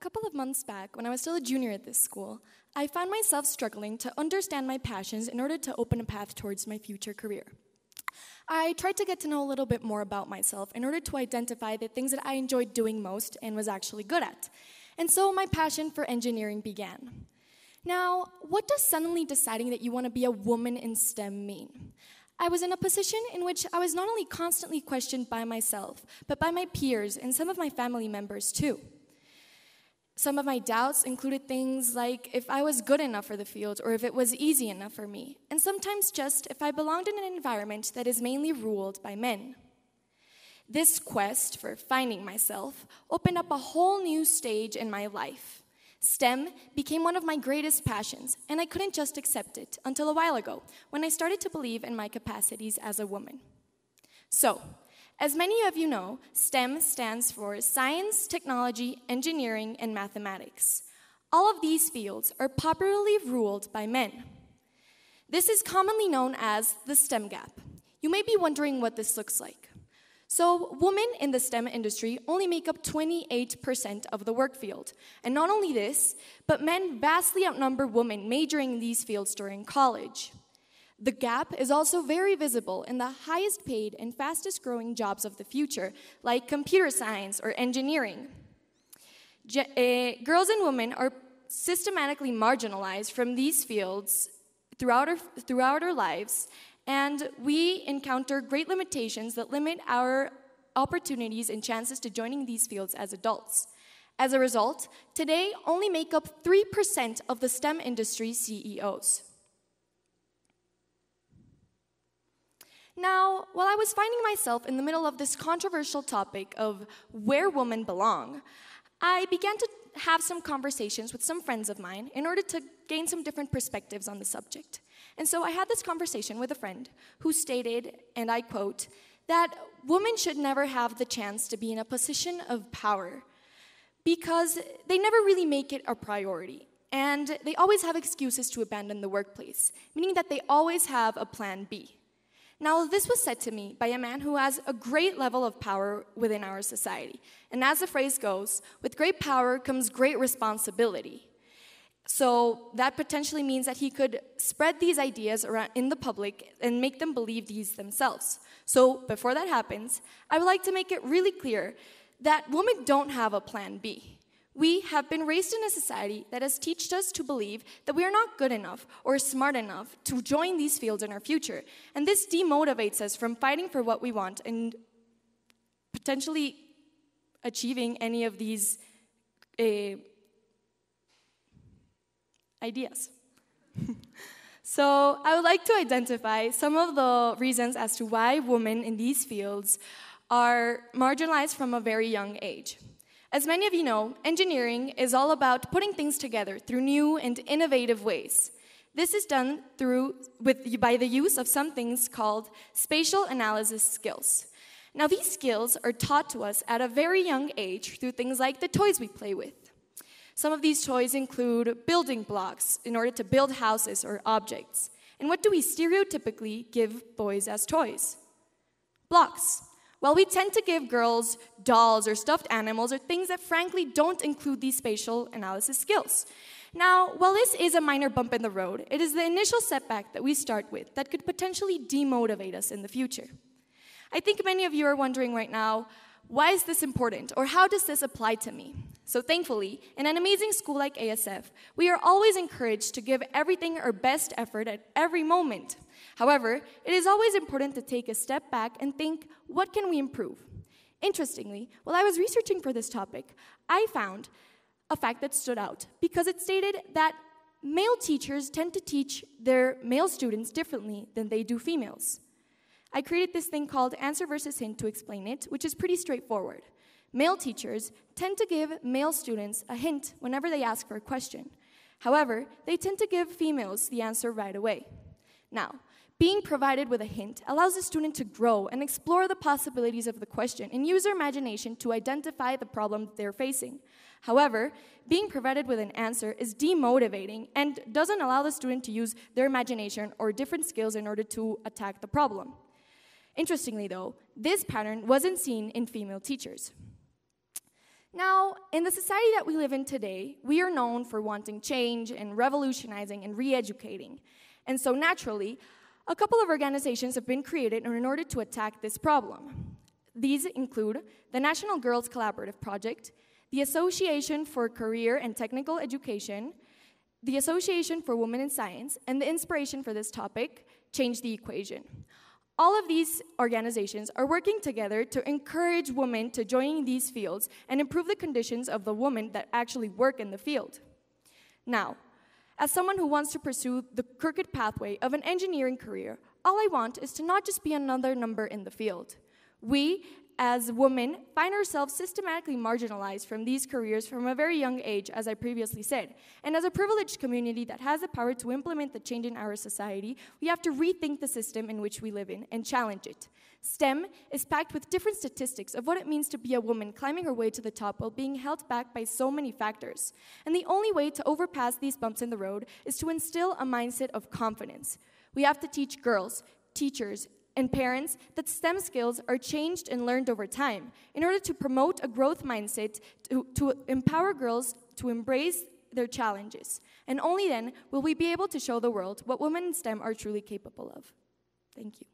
couple of months back, when I was still a junior at this school, I found myself struggling to understand my passions in order to open a path towards my future career. I tried to get to know a little bit more about myself in order to identify the things that I enjoyed doing most and was actually good at. And so my passion for engineering began. Now, what does suddenly deciding that you want to be a woman in STEM mean? I was in a position in which I was not only constantly questioned by myself, but by my peers and some of my family members too. Some of my doubts included things like if I was good enough for the field or if it was easy enough for me, and sometimes just if I belonged in an environment that is mainly ruled by men. This quest for finding myself opened up a whole new stage in my life. STEM became one of my greatest passions, and I couldn't just accept it until a while ago, when I started to believe in my capacities as a woman. So, as many of you know, STEM stands for Science, Technology, Engineering, and Mathematics. All of these fields are popularly ruled by men. This is commonly known as the STEM gap. You may be wondering what this looks like. So, women in the STEM industry only make up 28% of the work field. And not only this, but men vastly outnumber women majoring in these fields during college. The gap is also very visible in the highest paid and fastest growing jobs of the future, like computer science or engineering. Girls and women are systematically marginalized from these fields throughout our lives, and we encounter great limitations that limit our opportunities and chances to joining these fields as adults. As a result, today only make up 3% of the STEM industry CEOs. Now, while I was finding myself in the middle of this controversial topic of where women belong, I began to have some conversations with some friends of mine in order to gain some different perspectives on the subject. And so I had this conversation with a friend who stated, and I quote, that women should never have the chance to be in a position of power because they never really make it a priority. And they always have excuses to abandon the workplace, meaning that they always have a plan B. Now, this was said to me by a man who has a great level of power within our society. And as the phrase goes, with great power comes great responsibility. So that potentially means that he could spread these ideas around in the public and make them believe these themselves. So before that happens, I would like to make it really clear that women don't have a plan B. We have been raised in a society that has taught us to believe that we are not good enough or smart enough to join these fields in our future. And this demotivates us from fighting for what we want and potentially achieving any of these ideas. So I would like to identify some of the reasons as to why women in these fields are marginalized from a very young age. As many of you know, engineering is all about putting things together through new and innovative ways. This is done by the use of some things called spatial analysis skills. Now, these skills are taught to us at a very young age through things like the toys we play with. Some of these toys include building blocks in order to build houses or objects. And what do we stereotypically give boys as toys? Blocks. Well, we tend to give girls dolls or stuffed animals or things that frankly don't include these spatial analysis skills. Now, while this is a minor bump in the road, it is the initial setback that we start with that could potentially demotivate us in the future. I think many of you are wondering right now, why is this important, or how does this apply to me? So thankfully, in an amazing school like ASF, we are always encouraged to give everything our best effort at every moment. However, it is always important to take a step back and think, what can we improve? Interestingly, while I was researching for this topic, I found a fact that stood out because it stated that male teachers tend to teach their male students differently than they do females. I created this thing called answer versus hint to explain it, which is pretty straightforward. Male teachers tend to give male students a hint whenever they ask for a question. However, they tend to give females the answer right away. Now, being provided with a hint allows the student to grow and explore the possibilities of the question and use their imagination to identify the problem they're facing. However, being provided with an answer is demotivating and doesn't allow the student to use their imagination or different skills in order to attack the problem. Interestingly, though, this pattern wasn't seen in female teachers. Now, in the society that we live in today, we are known for wanting change and revolutionizing and re-educating. And so naturally, a couple of organizations have been created in order to attack this problem. These include the National Girls Collaborative Project, the Association for Career and Technical Education, the Association for Women in Science, and the inspiration for this topic, Change the Equation. All of these organizations are working together to encourage women to join these fields and improve the conditions of the women that actually work in the field. Now, as someone who wants to pursue the crooked pathway of an engineering career, all I want is to not just be another number in the field. We, as women, find ourselves systematically marginalized from these careers from a very young age, as I previously said. And as a privileged community that has the power to implement the change in our society, we have to rethink the system in which we live in and challenge it. STEM is packed with different statistics of what it means to be a woman climbing her way to the top while being held back by so many factors. And the only way to overpass these bumps in the road is to instill a mindset of confidence. We have to teach girls, teachers, and parents that STEM skills are changed and learned over time in order to promote a growth mindset to empower girls to embrace their challenges. And only then will we be able to show the world what women in STEM are truly capable of. Thank you.